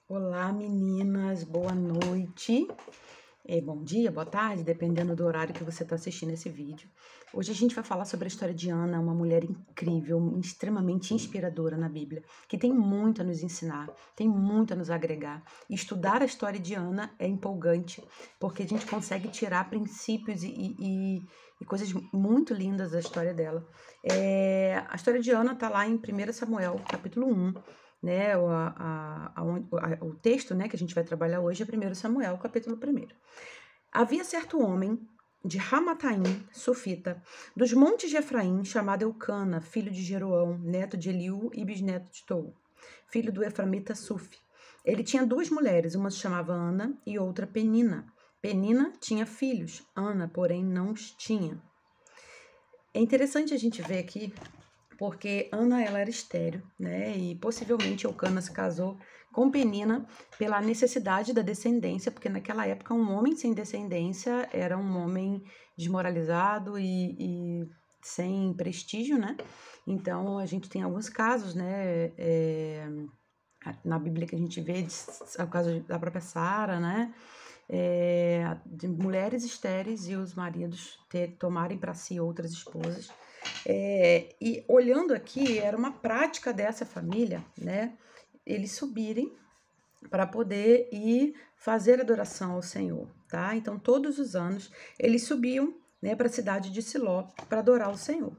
Olá, meninas, boa noite, bom dia, boa tarde, dependendo do horário que você está assistindo esse vídeo. Hoje a gente vai falar sobre a história de Ana, uma mulher incrível, extremamente inspiradora na Bíblia, que tem muito a nos ensinar, tem muito a nos agregar. E estudar a história de Ana é empolgante, porque a gente consegue tirar princípios e coisas muito lindas da história dela. A história de Ana está lá em 1 Samuel, capítulo 1. Né, o texto, né, que a gente vai trabalhar hoje é 1 Samuel, capítulo 1. Havia certo homem de Ramataim, sufita, dos montes de Efraim, chamado Eucana, filho de Jeroão, neto de Eliú e bisneto de Tou, filho do Eframita Sufi. Ele tinha duas mulheres, uma se chamava Ana e outra Penina. Penina tinha filhos, Ana, porém, não os tinha. É interessante a gente ver aqui porque Ana ela era estéril, né? E possivelmente Eucana se casou com Penina pela necessidade da descendência, porque naquela época um homem sem descendência era um homem desmoralizado e sem prestígio, né? Então a gente tem alguns casos, né? Na Bíblia que a gente vê, o caso da própria Sara, né? De mulheres estéreis e os maridos tomarem para si outras esposas. E olhando aqui, era uma prática dessa família, né? Eles subirem para poder ir fazer adoração ao Senhor, tá? Então, todos os anos, eles subiam, né, para a cidade de Siló para adorar o Senhor.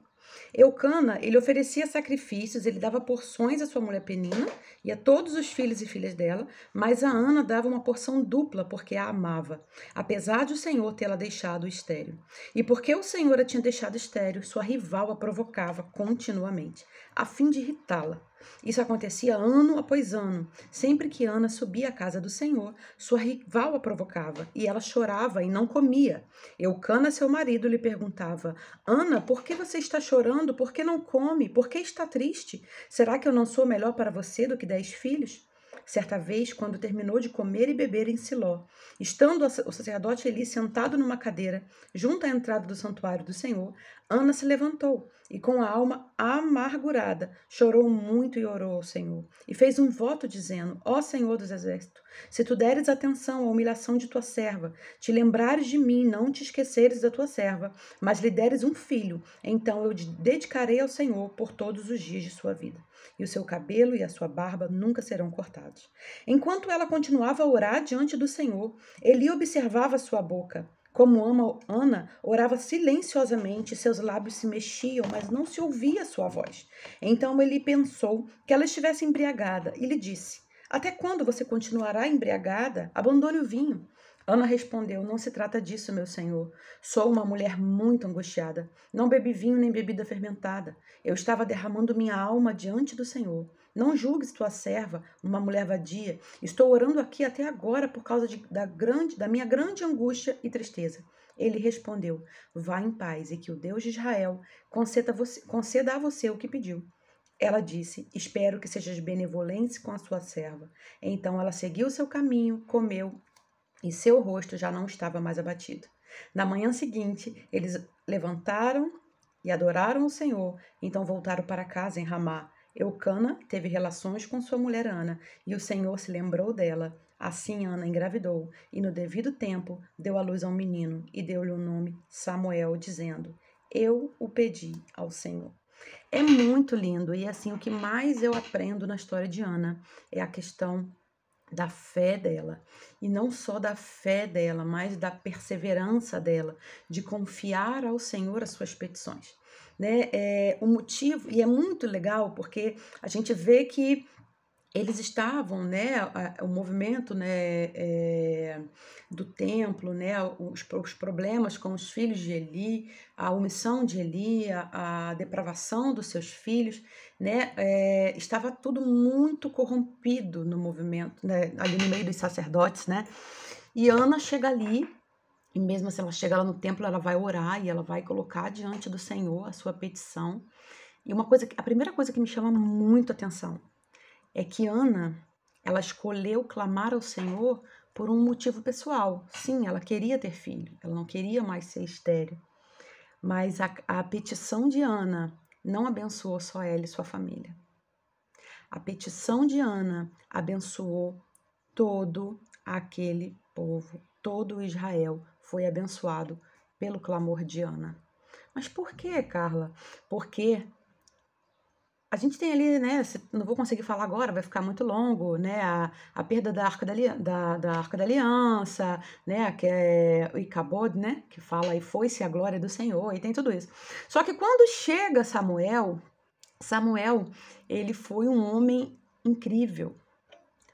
Eucana, ele oferecia sacrifícios, ele dava porções à sua mulher Penina e a todos os filhos e filhas dela, mas a Ana dava uma porção dupla porque a amava, apesar de o Senhor tê-la deixado estéril. E porque o Senhor a tinha deixado estéril, sua rival a provocava continuamente, a fim de irritá-la. Isso acontecia ano após ano. Sempre que Ana subia à casa do Senhor, sua rival a provocava, e ela chorava e não comia. Eucana, seu marido, lhe perguntava: Ana, por que você está chorando? Por que não come? Por que está triste? Será que eu não sou melhor para você do que 10 filhos? Certa vez, quando terminou de comer e beber em Siló, estando o sacerdote Eli sentado numa cadeira, junto à entrada do santuário do Senhor, Ana se levantou e, com a alma amargurada, chorou muito e orou ao Senhor. E fez um voto dizendo: Ó Senhor dos exércitos, se tu deres atenção à humilhação de tua serva, te lembrares de mim, não te esqueceres da tua serva, mas lhe deres um filho, então eu dedicarei ao Senhor por todos os dias de sua vida. E o seu cabelo e a sua barba nunca serão cortados. Enquanto ela continuava a orar diante do Senhor, Eli observava sua boca. Como Ana orava silenciosamente, seus lábios se mexiam, mas não se ouvia sua voz. Então ele pensou que ela estivesse embriagada e lhe disse: Até quando você continuará embriagada? Abandone o vinho. Ana respondeu: Não se trata disso, meu senhor. Sou uma mulher muito angustiada. Não bebi vinho nem bebida fermentada. Eu estava derramando minha alma diante do Senhor. Não julgues tua serva, uma mulher vadia. Estou orando aqui até agora por causa da minha grande angústia e tristeza. Ele respondeu: Vá em paz e que o Deus de Israel conceda a você o que pediu. Ela disse: Espero que sejas benevolente com a sua serva. Então ela seguiu seu caminho, comeu e seu rosto já não estava mais abatido. Na manhã seguinte, eles levantaram e adoraram o Senhor, então voltaram para casa em Ramá. Eucana teve relações com sua mulher Ana, e o Senhor se lembrou dela. Assim Ana engravidou, e no devido tempo deu à luz a um menino, e deu-lhe o nome Samuel, dizendo: Eu o pedi ao Senhor. É muito lindo, e assim, o que mais eu aprendo na história de Ana é a questão da fé dela, e não só da fé dela, mas da perseverança dela, de confiar ao Senhor as suas petições, né? O motivo, e é muito legal porque a gente vê que eles estavam, né, o movimento, né, do templo, né, os problemas com os filhos de Eli, a omissão de Eli, a depravação dos seus filhos, né, estava tudo muito corrompido no movimento, né, ali no meio dos sacerdotes, né, e Ana chega ali, e mesmo assim ela chega lá no templo, ela vai orar e ela vai colocar diante do Senhor a sua petição, e a primeira coisa que me chama muito a atenção é que Ana, ela escolheu clamar ao Senhor por um motivo pessoal. Sim, ela queria ter filho, ela não queria mais ser estéril. Mas a petição de Ana não abençoou só ela e sua família. A petição de Ana abençoou todo aquele povo, todo Israel foi abençoado pelo clamor de Ana. Mas por quê, Carla? Porque a gente tem ali, né? Não vou conseguir falar agora, vai ficar muito longo, né? A perda da Arca da Aliança, né? Que é o Icabod, né? Que fala e foi-se a glória do Senhor, e tem tudo isso. Só que quando chega Samuel, ele foi um homem incrível.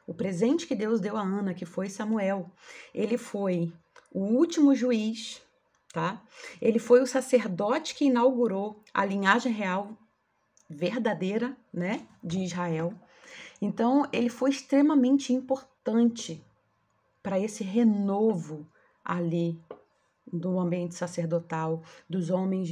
O presente que Deus deu a Ana, que foi Samuel, ele foi o último juiz, tá? Ele foi o sacerdote que inaugurou a linhagem real verdadeira, né, de Israel. Então, ele foi extremamente importante para esse renovo ali do ambiente sacerdotal, dos homens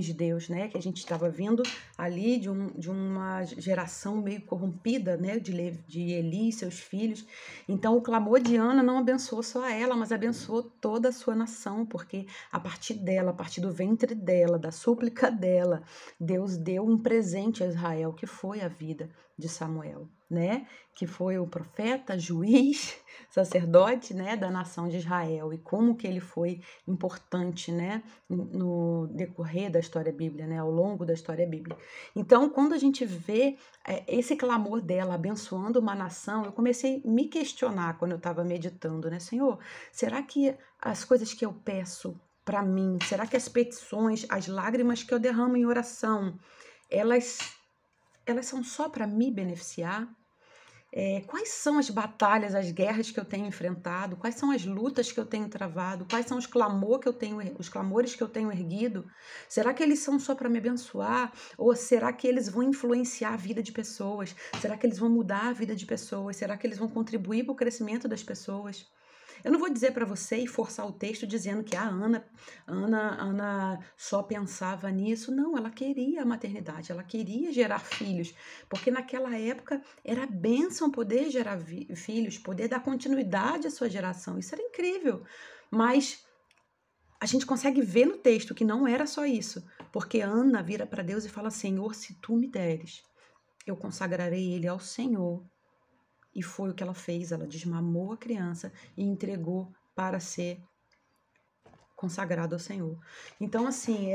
de Deus, né, que a gente estava vendo ali de uma geração meio corrompida, né, de Eli e seus filhos. Então, o clamor de Ana não abençoou só a ela, mas abençoou toda a sua nação, porque a partir dela, a partir do ventre dela, da súplica dela, Deus deu um presente a Israel, que foi a vida de Samuel, né, que foi o profeta, juiz, sacerdote, né, da nação de Israel, e como que ele foi importante, né, no decorrer da história bíblica, né, ao longo da história bíblica. Então, quando a gente vê esse clamor dela abençoando uma nação, eu comecei a me questionar quando eu estava meditando, né, Senhor, será que as coisas que eu peço para mim, será que as petições, as lágrimas que eu derramo em oração, elas são só para me beneficiar? Quais são as batalhas, as guerras que eu tenho enfrentado? Quais são as lutas que eu tenho travado? Quais são os clamores que eu tenho erguido? Será que eles são só para me abençoar? Ou será que eles vão influenciar a vida de pessoas? Será que eles vão mudar a vida de pessoas? Será que eles vão contribuir para o crescimento das pessoas? Eu não vou dizer para você e forçar o texto dizendo que a Ana só pensava nisso. Não, ela queria a maternidade, ela queria gerar filhos, porque naquela época era bênção poder gerar filhos, poder dar continuidade à sua geração. Isso era incrível, mas a gente consegue ver no texto que não era só isso, porque Ana vira para Deus e fala: Senhor, se tu me deres, eu consagrarei ele ao Senhor. E foi o que ela fez, ela desmamou a criança e entregou para ser consagrado ao Senhor. Então, assim,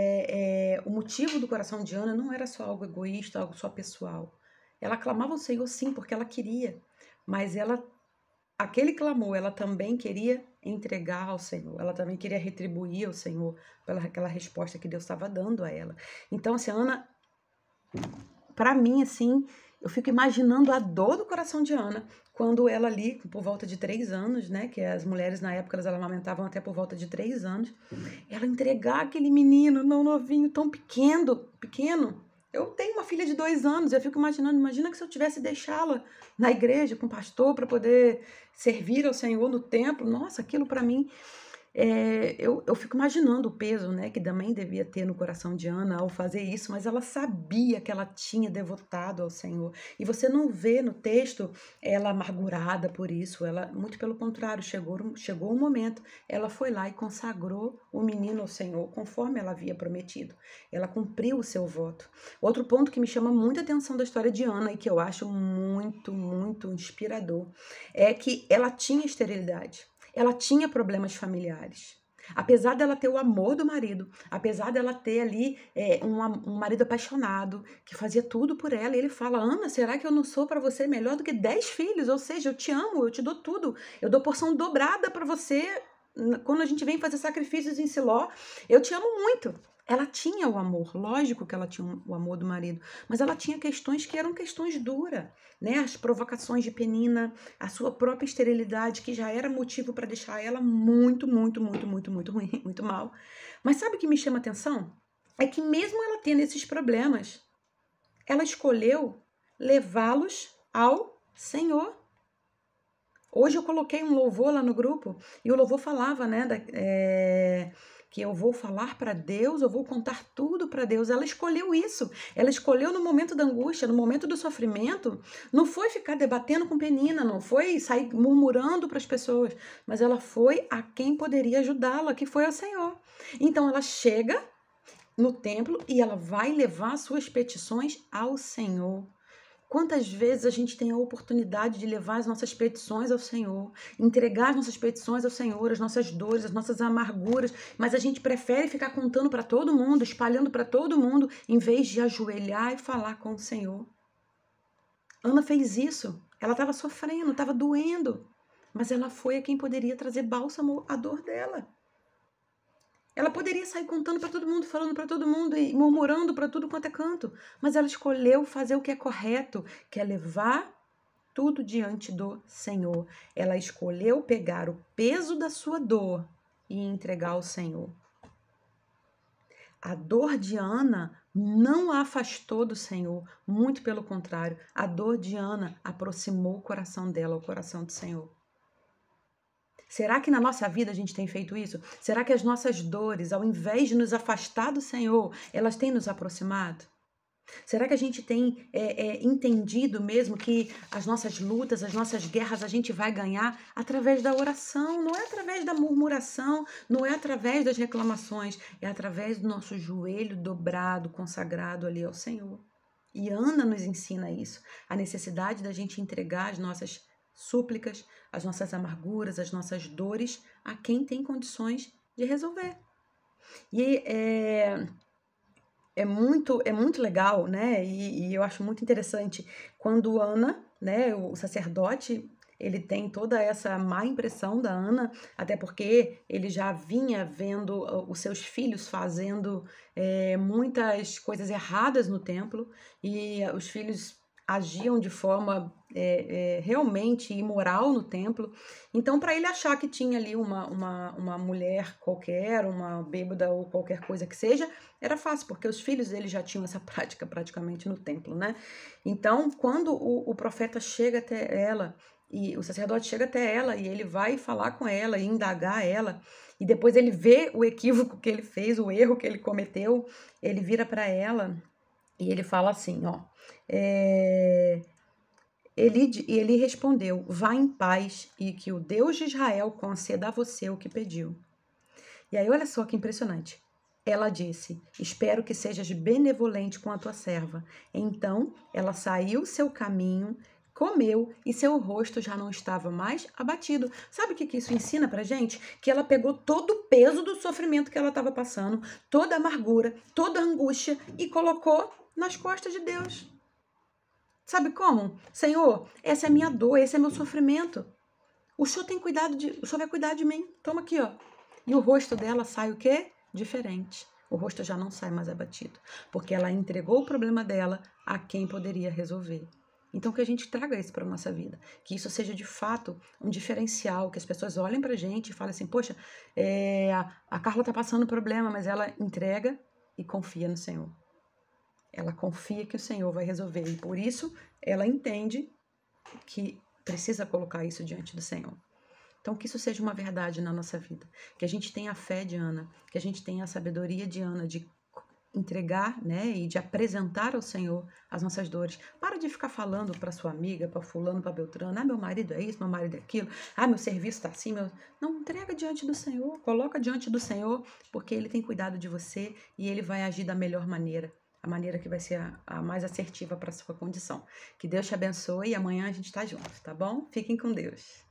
o motivo do coração de Ana não era só algo egoísta, algo só pessoal. Ela clamava ao Senhor, sim, porque ela queria, mas aquele clamor, ela também queria entregar ao Senhor, ela também queria retribuir ao Senhor pelaquela resposta que Deus estava dando a ela. Então, assim, Ana, para mim, assim, eu fico imaginando a dor do coração de Ana quando ela ali, por volta de 3 anos, né, que as mulheres na época elas amamentavam até por volta de 3 anos, ela entregar aquele menino não novinho, tão pequeno. Eu tenho uma filha de 2 anos, eu fico imaginando, imagina que se eu tivesse deixá-la na igreja com o pastor para poder servir ao Senhor no templo, nossa, aquilo para mim... eu fico imaginando o peso, né, que também devia ter no coração de Ana ao fazer isso, mas ela sabia que ela tinha devotado ao Senhor. E você não vê no texto ela amargurada por isso, ela, muito pelo contrário, chegou um momento, ela foi lá e consagrou o menino ao Senhor, conforme ela havia prometido. Ela cumpriu o seu voto. Outro ponto que me chama muita atenção da história de Ana e que eu acho muito, muito inspirador é que ela tinha esterilidade. Ela tinha problemas familiares. Apesar dela ter o amor do marido, apesar dela ter ali um marido apaixonado, que fazia tudo por ela, e ele fala: Ana, será que eu não sou para você melhor do que 10 filhos? Ou seja, eu te amo, eu te dou tudo, eu dou porção dobrada para você quando a gente vem fazer sacrifícios em Siló, eu te amo muito. Ela tinha o amor, lógico que ela tinha o amor do marido, mas ela tinha questões que eram questões duras, né? As provocações de Penina, a sua própria esterilidade, que já era motivo para deixar ela muito, muito, muito, muito, muito ruim, muito mal. Mas sabe o que me chama atenção? É que mesmo ela tendo esses problemas, ela escolheu levá-los ao Senhor. Hoje eu coloquei um louvor lá no grupo e o louvor falava, né, que eu vou falar para Deus, eu vou contar tudo para Deus. Ela escolheu isso. Ela escolheu no momento da angústia, no momento do sofrimento. Não foi ficar debatendo com Penina, não foi sair murmurando para as pessoas, mas ela foi a quem poderia ajudá-la, que foi o Senhor. Então ela chega no templo e ela vai levar suas petições ao Senhor. Quantas vezes a gente tem a oportunidade de levar as nossas petições ao Senhor, entregar as nossas petições ao Senhor, as nossas dores, as nossas amarguras, mas a gente prefere ficar contando para todo mundo, espalhando para todo mundo, em vez de ajoelhar e falar com o Senhor. Ana fez isso. Ela estava sofrendo, estava doendo, mas ela foi a quem poderia trazer bálsamo à dor dela. Ela poderia sair contando para todo mundo, falando para todo mundo e murmurando para tudo quanto é canto, mas ela escolheu fazer o que é correto, que é levar tudo diante do Senhor. Ela escolheu pegar o peso da sua dor e entregar ao Senhor. A dor de Ana não a afastou do Senhor, muito pelo contrário, a dor de Ana aproximou o coração dela ao coração do Senhor. Será que na nossa vida a gente tem feito isso? Será que as nossas dores, ao invés de nos afastar do Senhor, elas têm nos aproximado? Será que a gente tem entendido mesmo que as nossas lutas, as nossas guerras, a gente vai ganhar através da oração, não é através da murmuração, não é através das reclamações, é através do nosso joelho dobrado, consagrado ali ao Senhor. E Ana nos ensina isso, a necessidade da gente entregar as nossas súplicas, as nossas amarguras, as nossas dores a quem tem condições de resolver. E é muito legal, né? E eu acho muito interessante quando Ana, né, o sacerdote, ele tem toda essa má impressão da Ana, até porque ele já vinha vendo os seus filhos fazendo muitas coisas erradas no templo, e os filhos agiam de forma realmente imoral no templo. Então, para ele achar que tinha ali uma mulher qualquer, uma bêbada ou qualquer coisa que seja, era fácil, porque os filhos dele já tinham essa prática praticamente no templo, né? Então, quando o profeta chega até ela, e o sacerdote chega até ela, e ele vai falar com ela e indagar ela, e depois ele vê o equívoco que ele fez, o erro que ele cometeu, ele vira para ela e ele fala assim, ó, ele respondeu, vá em paz e que o Deus de Israel conceda a você o que pediu. E aí olha só que impressionante. Ela disse, espero que sejas benevolente com a tua serva. Então ela saiu seu caminho, comeu e seu rosto já não estava mais abatido. Sabe o que isso ensina pra gente? Que ela pegou todo o peso do sofrimento que ela estava passando, toda a amargura, toda a angústia e colocou nas costas de Deus. Sabe como? Senhor, essa é a minha dor, esse é meu sofrimento. O Senhor o Senhor vai cuidar de mim. Toma aqui, ó. E o rosto dela sai o quê? Diferente. O rosto já não sai mais abatido, porque ela entregou o problema dela a quem poderia resolver. Então, que a gente traga isso para a nossa vida, que isso seja de fato um diferencial, que as pessoas olhem para a gente e falem assim, poxa, a Carla está passando problema, mas ela entrega e confia no Senhor. Ela confia que o Senhor vai resolver e por isso ela entende que precisa colocar isso diante do Senhor. Então, que isso seja uma verdade na nossa vida, que a gente tenha a fé de Ana, que a gente tenha a sabedoria de Ana de entregar, né, e de apresentar ao Senhor as nossas dores. Para de ficar falando para sua amiga, para fulano, para Beltrano, meu marido é isso, meu marido é aquilo, meu serviço está assim, Não, entrega diante do Senhor, coloca diante do Senhor, porque Ele tem cuidado de você e Ele vai agir da melhor maneira, a maneira que vai ser a mais assertiva para a sua condição. Que Deus te abençoe e amanhã a gente está junto, tá bom? Fiquem com Deus.